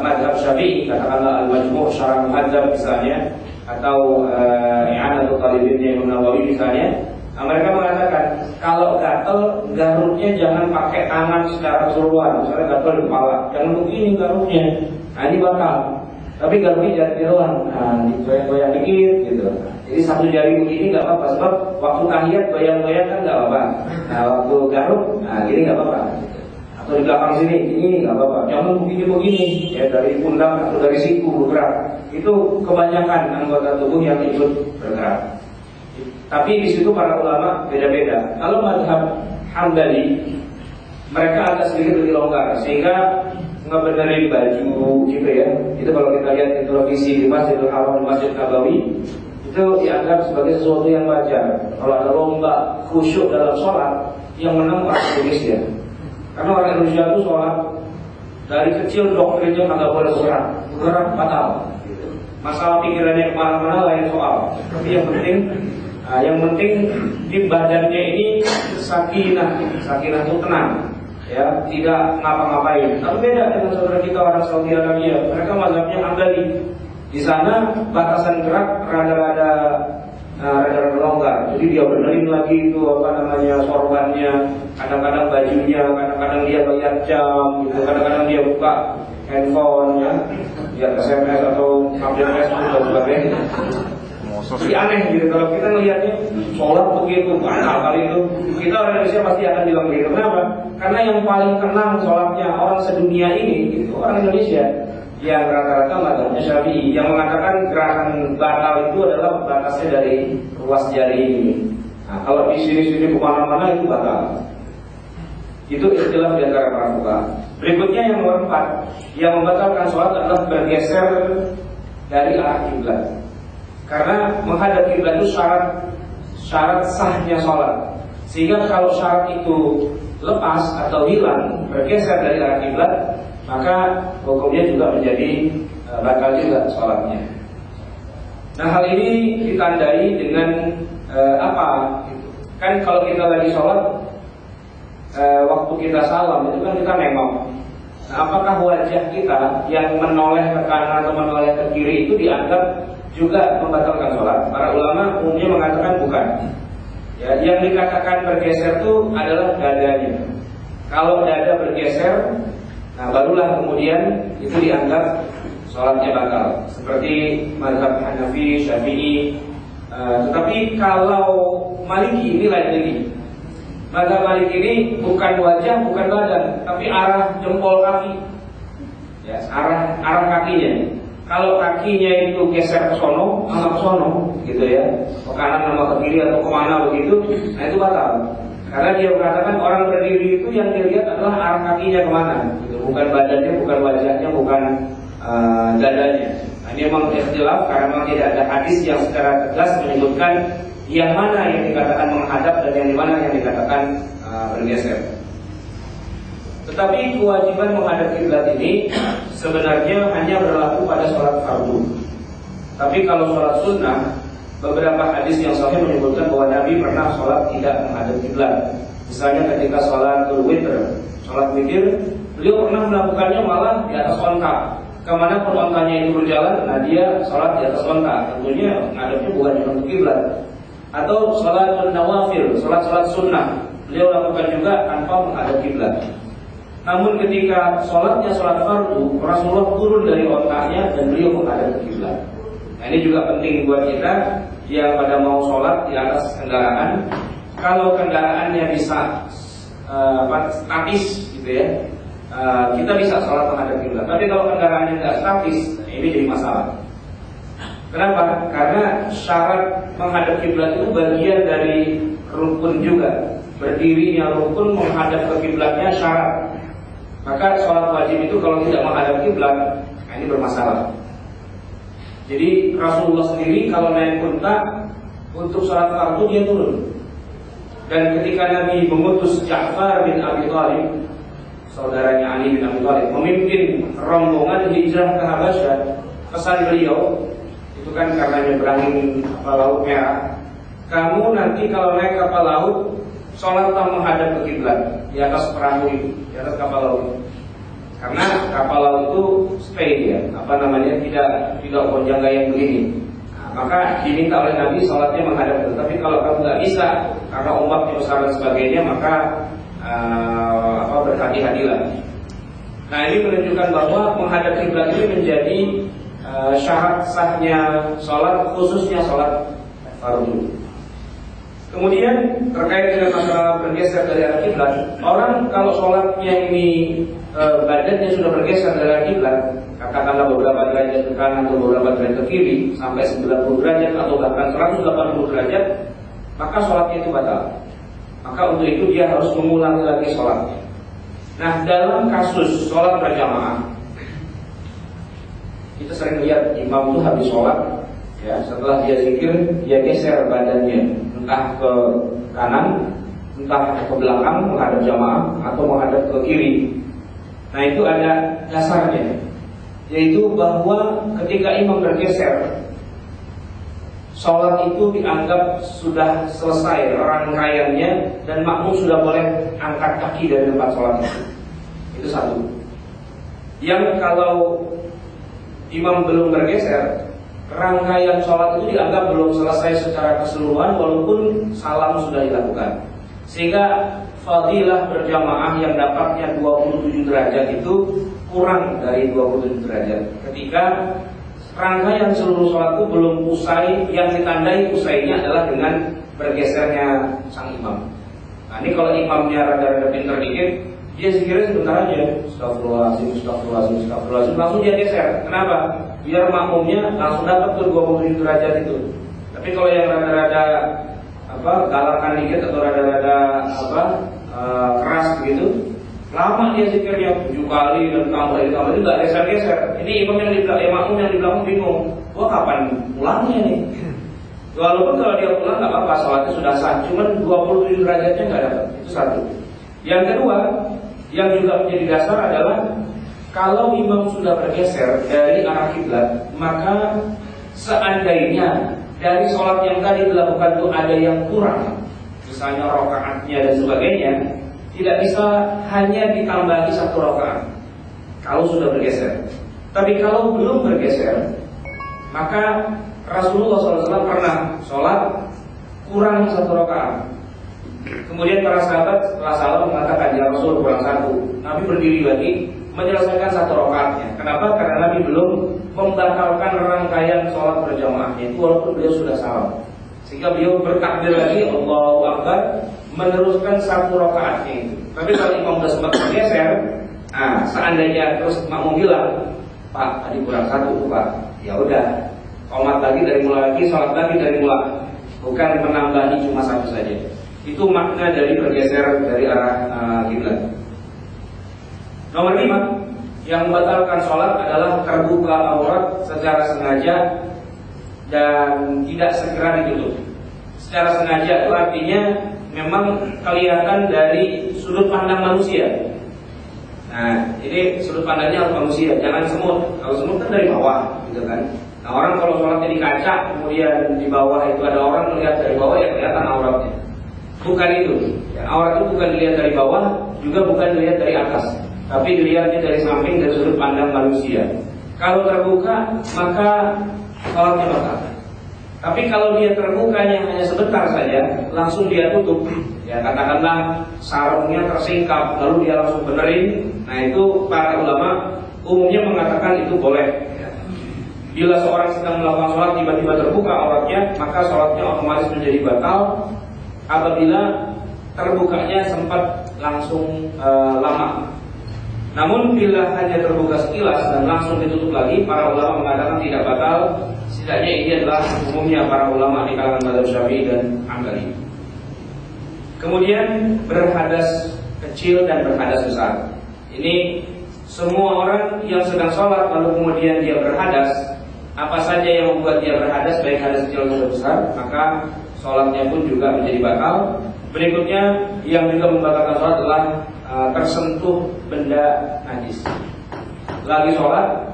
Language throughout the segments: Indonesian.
Madhab Syafi'i, katakanlah Al-Majmu' Syarah Muhadzab misalnya, atau I'anatul Talibin Imam Nawawi misalnya, mereka mengatakan kalau gatel, garuknya jangan pakai tangan secara keseluruhan. Misalnya gatel di kepala, jangan begini garuknya. Nah ini bakal. Tapi garuknya jangan diruang, digoyang-goyang dikit gitu. Jadi satu jari begini nggak apa-apa, sebab waktu tahiyat goyang-goyang kan nggak apa-apa. Nah waktu garuk, nah gini nggak apa-apa. Atau di belakang sini, ini nggak apa-apa. Jangan begini-begini, ya dari pundak atau dari siku bergerak. Itu kebanyakan anggota tubuh yang ikut bergerak. Tapi di situ para ulama beda-beda. Kalau mazhab Hambali, mereka agak sedikit lebih longgar, sehingga ngebenerin baju gitu ya. Itu kalau kita lihat di televisi di Masjidil Haram, di Masjid Nabawi, itu dianggap sebagai sesuatu yang wajar. Kalau ada lomba khusyuk dalam sholat, yang menang orang Indonesia. Karena orang Indonesia itu sholat dari kecil doktrinnya kagak boleh gerak batal. Masalah pikirannya kemana-mana lain soal. Tapi yang penting di badannya ini sakinah itu tenang, ya, tidak ngapa-ngapain. Tapi beda dengan saudara kita orang Saudi Arabia, mereka mazhabnya Hambali. Di sana batasan gerak rada-rada longgar. Jadi dia benerin lagi itu sorbannya, kadang-kadang bajunya, kadang-kadang dia bayar jam, gitu. Kadang-kadang dia buka handphone ya, lihat SMS atau update Facebook dan sebagainya. Jadi aneh gitu kalau kita ngelihatnya sholat begitu banyak kali itu, kita orang Indonesia pasti akan bilang begitu. Kenapa? Karena yang paling tenang sholatnya orang sedunia ini gitu, orang Indonesia. Yang rata-rata mazhabnya Syafi'i, yang mengatakan gerakan batal itu adalah batasnya dari ruas jari ini. Nah, kalau di sini kemana-mana itu batal. Itu istilah di antara para fuqaha. Berikutnya yang nomor 4, yang membatalkan sholat adalah bergeser dari arah kiblat. Karena menghadap kiblat itu syarat sahnya sholat. Sehingga kalau syarat itu lepas atau hilang, bergeser dari arah kiblat, maka hukumnya juga menjadi batal juga sholatnya. Nah hal ini ditandai dengan apa? Kan kalau kita lagi sholat, waktu kita salam itu kan kita nengok. Nah, apakah wajah kita yang menoleh ke kanan atau menoleh ke kiri itu dianggap juga membatalkan sholat? Para ulama umumnya mengatakan bukan. Ya, yang dikatakan bergeser itu adalah dadanya. Kalau dada bergeser, nah barulah kemudian itu dianggap sholatnya batal. Seperti mazhab Hanafi, Syafi'i. Tetapi kalau Maliki ini lain lagi. Mazhab Maliki ini bukan wajah, bukan badan, tapi arah jempol kaki. Ya, arah kakinya. Kalau kakinya itu geser ke sono, sama ke sono, gitu ya. Ke kanan sama ke kiri atau kemana begitu, nah itu batal. Karena dia mengatakan orang berdiri itu yang dilihat adalah arah kakinya kemana, gitu. Bukan badannya, bukan wajahnya, bukan dadanya. Nah, ini memang ikhtilaf karena memang tidak ada hadis yang secara tegas menyebutkan yang mana yang dikatakan menghadap dan yang mana yang dikatakan bergeser. Tetapi kewajiban menghadap kiblat ini sebenarnya hanya berlaku pada sholat fardu. Tapi kalau sholat sunnah, beberapa hadis yang sahih menyebutkan bahwa Nabi pernah sholat tidak menghadap kiblat. Misalnya ketika sholat witr, sholat witir, beliau pernah melakukannya malah di atas onta. Kemanapun ontanya itu berjalan, nah dia sholat di atas onta. Tentunya menghadapnya bukan cuma ke kiblat. Atau sholat nawafil, sholat sunnah, beliau lakukan juga tanpa menghadap kiblat. Namun ketika sholatnya sholat fardu, Rasulullah turun dari ontanya dan beliau menghadap kiblat. Nah ini juga penting buat kita yang pada mau sholat di atas kendaraan. Kalau kendaraannya bisa statis gitu ya, kita bisa sholat menghadap kiblat. Tapi kalau kendaraannya tidak statis, ini jadi masalah. Kenapa? Karena syarat menghadap kiblat itu bagian dari rukun juga. Berdirinya rukun, menghadap ke kiblatnya syarat. Maka sholat wajib itu kalau tidak menghadap kiblat, nah ini bermasalah. Jadi Rasulullah sendiri kalau naik unta untuk sholat fardu dia turun. Dan ketika Nabi mengutus Ja'far bin Abi Thalib, saudaranya Ali bin Abi Thalib, memimpin rombongan hijrah ke Habasyah, pesan beliau itu kan karena nyebrangin kapal laut merah. Kamu nanti kalau naik kapal laut, sholat menghadap ke kiblat di atas perahu itu, di atas kapal laut. Karena kapal laut itu straight ya, tidak gonjang yang begini. Nah, maka diminta oleh Nabi sholatnya menghadap itu. Tapi kalau kamu nggak bisa karena ombaknya besar dan sebagainya, maka berhati-hatilah. Nah, ini menunjukkan bahwa menghadap kiblat itu menjadi syarat sahnya sholat, khususnya sholat fardu. Kemudian terkait dengan masalah bergeser dari arah kiblat, orang kalau sholatnya ini badannya sudah bergeser dari arah kiblat, katakanlah beberapa derajat ke kanan atau beberapa derajat ke kiri sampai 90 derajat atau bahkan 180 derajat, maka sholatnya itu batal. Maka untuk itu dia harus mengulangi lagi sholatnya. Nah, dalam kasus sholat berjamaah, kita sering lihat imam itu habis sholat, ya, setelah dia zikir, dia geser badannya entah ke kanan, entah ke belakang menghadap jamaah atau menghadap ke kiri. Nah, itu ada dasarnya, yaitu bahwa ketika imam bergeser, sholat itu dianggap sudah selesai rangkaiannya dan makmum sudah boleh angkat kaki dari tempat sholat itu. Itu satu. Yang kalau imam belum bergeser, rangkaian sholat itu dianggap belum selesai secara keseluruhan walaupun salam sudah dilakukan. Sehingga fadilah berjamaah yang dapatnya 27 derajat itu kurang dari 27 derajat ketika rangkaian seluruh sholat itu belum usai. Yang ditandai usainya adalah dengan bergesernya sang imam. Nah, ini kalau imamnya rada-rada pinter dikit, dia zikirnya sebentar aja, astagfirullahaladzim, langsung dia geser. Kenapa? Biar makmumnya langsung dapat tuh 27 derajat itu. Tapi kalau yang rada-rada galakan dikit atau rada-rada keras begitu, lama dia zikirnya 7 kali dan tambah itu nggak geser-geser. Ini imam yang di belakang, makmum yang di belakang bingung, wah kapan pulangnya nih? Walaupun kalau dia pulang nggak apa-apa, sholatnya sudah sah, cuman 27 derajatnya nggak dapat. Itu satu. Yang kedua, yang juga menjadi dasar adalah kalau imam sudah bergeser dari arah kiblat, maka seandainya dari sholat yang tadi dilakukan itu ada yang kurang, misalnya rakaatnya dan sebagainya, tidak bisa hanya ditambahi 1 rakaat kalau sudah bergeser. Tapi kalau belum bergeser, maka Rasulullah SAW pernah sholat kurang 1 rakaat. Kemudian para sahabat setelah salam mengatakan, ya Rasul kurang 1. Nabi berdiri lagi menyelesaikan 1 rakaatnya. Kenapa? Karena Nabi belum membatalkan rangkaian sholat berjamaahnya itu walaupun beliau sudah salam. Sehingga beliau bertakbir lagi, Allahu Akbar, meneruskan 1 rakaatnya itu. Tapi kalau imam sudah sempat bergeser, seandainya terus makmum bilang, Pak, tadi kurang 1 tuh Pak, ya udah, qomat lagi dari mula lagi, sholat lagi dari mula, bukan menambahi cuma 1 saja. Itu makna dari bergeser dari arah kiblat. Nomor 5, yang membatalkan sholat adalah terbuka aurat secara sengaja dan tidak segera ditutup. Secara sengaja itu artinya memang kelihatan dari sudut pandang manusia. Nah, ini sudut pandangnya harus manusia, jangan semut. Kalau semut kan dari bawah, gitu kan. Nah, orang kalau sholatnya di kaca, kemudian di bawah itu ada orang melihat dari bawah, ya kelihatan auratnya. Bukan itu. Ya, aurat itu bukan dilihat dari bawah, juga bukan dilihat dari atas, tapi dilihatnya dari samping, dari sudut pandang manusia. Kalau terbuka, maka sholatnya batal. Tapi kalau dia terbukanya hanya sebentar saja, langsung dia tutup, ya katakanlah sarungnya tersingkap, lalu dia langsung benerin. Nah, itu para ulama umumnya mengatakan itu boleh. Bila seorang sedang melakukan sholat tiba-tiba terbuka auratnya, maka sholatnya otomatis menjadi batal. Apabila terbukanya sempat langsung lama. Namun bila hanya terbuka sekilas dan langsung ditutup lagi, para ulama mengatakan tidak batal. Setidaknya ini adalah umumnya para ulama di kalangan mazhab Syafi'i dan Hambali. Kemudian berhadas kecil dan berhadas besar. Ini semua orang yang sedang sholat lalu kemudian dia berhadas, apa saja yang membuat dia berhadas, baik hadas kecil atau besar, maka sholatnya pun juga menjadi batal. Berikutnya yang juga membatalkan sholat adalah tersentuh benda najis. Lagi sholat,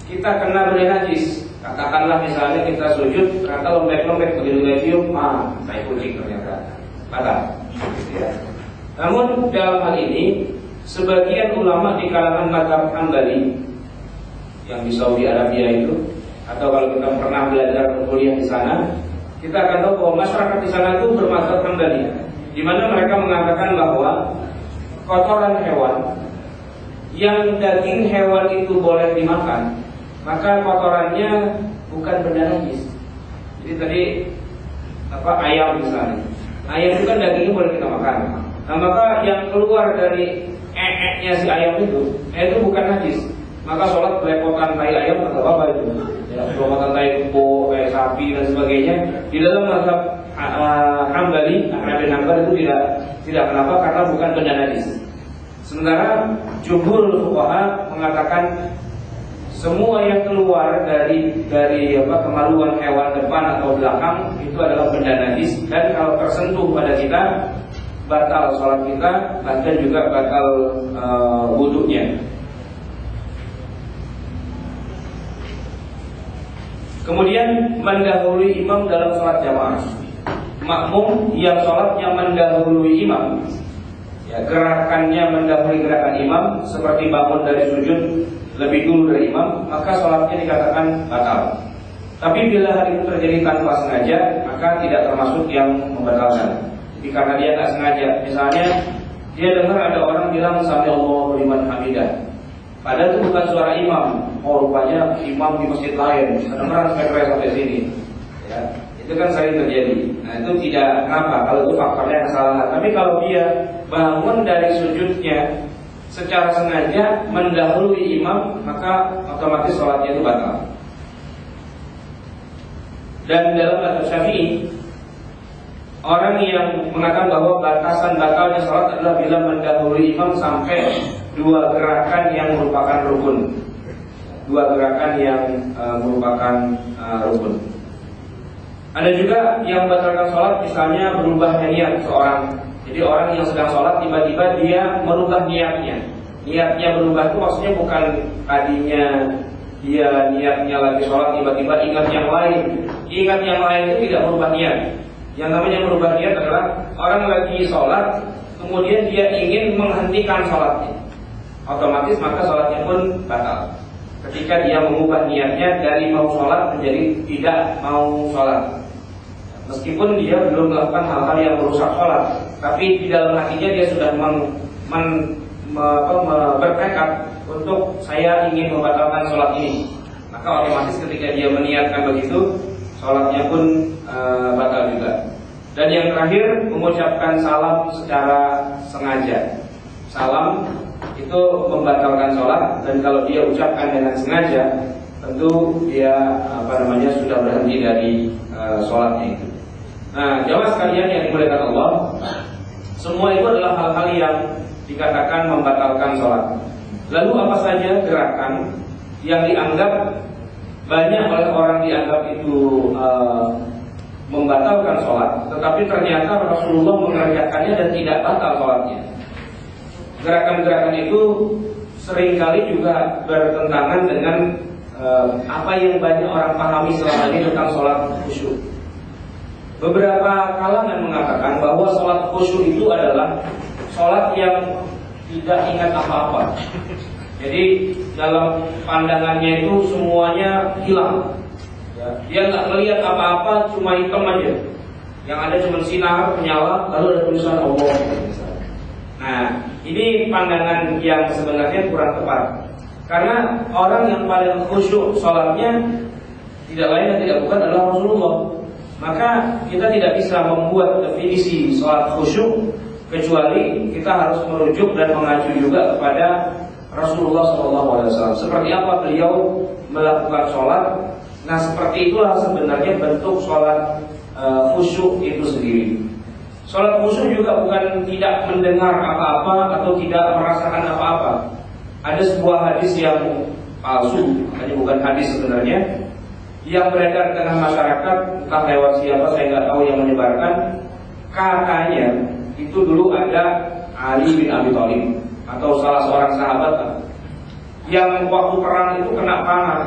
kita kena benda najis. Katakanlah misalnya kita sujud, ternyata lembek-lembek begitu kita cium, tai kucing ternyata batal. Ya. Namun dalam hal ini sebagian ulama di kalangan mazhab Hambali yang di Saudi Arabia itu, atau kalau kita pernah belajar kuliah di sana, kita akan tahu bahwa masyarakat di sana itu bermazhab Hambali, di mana mereka mengatakan bahwa kotoran hewan yang daging hewan itu boleh dimakan, maka kotorannya bukan benda najis. Jadi tadi ayam misalnya, ayam itu kan dagingnya boleh kita makan. Nah maka yang keluar dari nya si ayam itu bukan najis. Maka sholat belepotan tai ayam atau apa itu? Ya, belepotan tai kuku, kayak sapi dan sebagainya. Di dalam mazhab Hambali, Ahmad bin Hanbal itu tidak kenapa, karena bukan benda najis. Sementara jumhur fuqaha mengatakan semua yang keluar dari kemaluan hewan depan atau belakang itu adalah benda najis, dan kalau tersentuh pada kita batal sholat kita, bahkan juga batal wudunya. Kemudian mendahului imam dalam sholat jamaah. Makmum yang sholatnya mendahului imam, ya, gerakannya mendahului gerakan imam, seperti bangun dari sujud lebih dulu dari imam, maka sholatnya dikatakan batal. Tapi bila hal itu terjadi tanpa sengaja, maka tidak termasuk yang membatalkan. Jadi karena dia tak sengaja, misalnya dia dengar ada orang bilang sami Allahu liman hamidah, padahal itu bukan suara imam. Oh rupanya imam di masjid lain, kedengeran sampai sini. Ya, itu kan sering terjadi. Nah itu tidak kenapa, kalau itu faktornya kesalahan. Tapi kalau dia bangun dari sujudnya secara sengaja mendahului imam, maka otomatis sholatnya itu batal. Dan dalam mazhab Syafi'i, orang yang mengatakan bahwa batasan batalnya sholat adalah bila mendahului imam sampai dua gerakan yang merupakan rukun. Dua gerakan yang merupakan rukun. Ada juga yang membatalkan sholat, misalnya berubah niat seorang. Jadi orang yang sedang sholat tiba-tiba dia merubah niatnya. Niatnya berubah itu maksudnya bukan tadinya dia niatnya lagi sholat tiba-tiba ingat yang lain. Ingat yang lain itu tidak merubah niat. Yang namanya merubah niat adalah orang lagi sholat, kemudian dia ingin menghentikan sholatnya, otomatis maka sholatnya pun batal. Ketika dia mengubah niatnya dari mau sholat menjadi tidak mau sholat, meskipun dia belum melakukan hal-hal yang merusak sholat, tapi di dalam hatinya dia sudah bertekad untuk saya ingin membatalkan sholat ini, maka otomatis ketika dia meniatkan begitu, sholatnya pun batal juga. Dan yang terakhir, mengucapkan salam secara sengaja. Salam itu membatalkan sholat, dan kalau dia ucapkan dengan sengaja, tentu dia sudah berhenti dari sholatnya itu. Nah, jamaah sekalian yang dimuliakan Allah, semua itu adalah hal-hal yang dikatakan membatalkan sholat. Lalu apa saja gerakan yang dianggap banyak oleh orang dianggap itu membatalkan sholat, tetapi ternyata Rasulullah mengerjakannya dan tidak batal sholatnya. Gerakan-gerakan itu seringkali juga bertentangan dengan apa yang banyak orang pahami selama ini tentang sholat khusyuk. Beberapa kalangan mengatakan bahwa sholat khusyuk itu adalah sholat yang tidak ingat apa-apa. Jadi dalam pandangannya itu semuanya hilang. Ya, dia nggak melihat apa-apa, cuma hitam aja. Yang ada cuma sinar menyala, lalu ada tulisan Allah. Nah, ini pandangan yang sebenarnya kurang tepat. Karena orang yang paling khusyuk sholatnya tidak lain dan tidak bukan adalah Rasulullah. Maka kita tidak bisa membuat definisi sholat khusyuk kecuali kita harus merujuk dan mengacu juga kepada Rasulullah SAW. Seperti apa beliau melakukan sholat. Nah seperti itulah sebenarnya bentuk sholat khusyuk itu sendiri. Sholat khusyuk juga bukan tidak mendengar apa-apa atau tidak merasakan apa-apa. Ada sebuah hadis yang palsu, hanya bukan hadis sebenarnya, yang beredar di tengah masyarakat, entah lewat siapa saya nggak tahu yang menyebarkan. Katanya itu dulu ada Ali bin Abi Thalib atau salah seorang sahabat yang waktu perang itu kena panah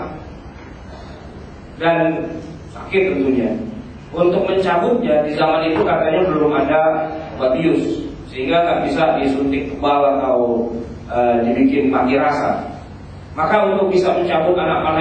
dan sakit tentunya. Untuk mencabutnya di zaman itu katanya belum ada obat bius, sehingga nggak bisa disuntik kebal atau dibikin mati rasa. Maka untuk bisa mencabut anak panah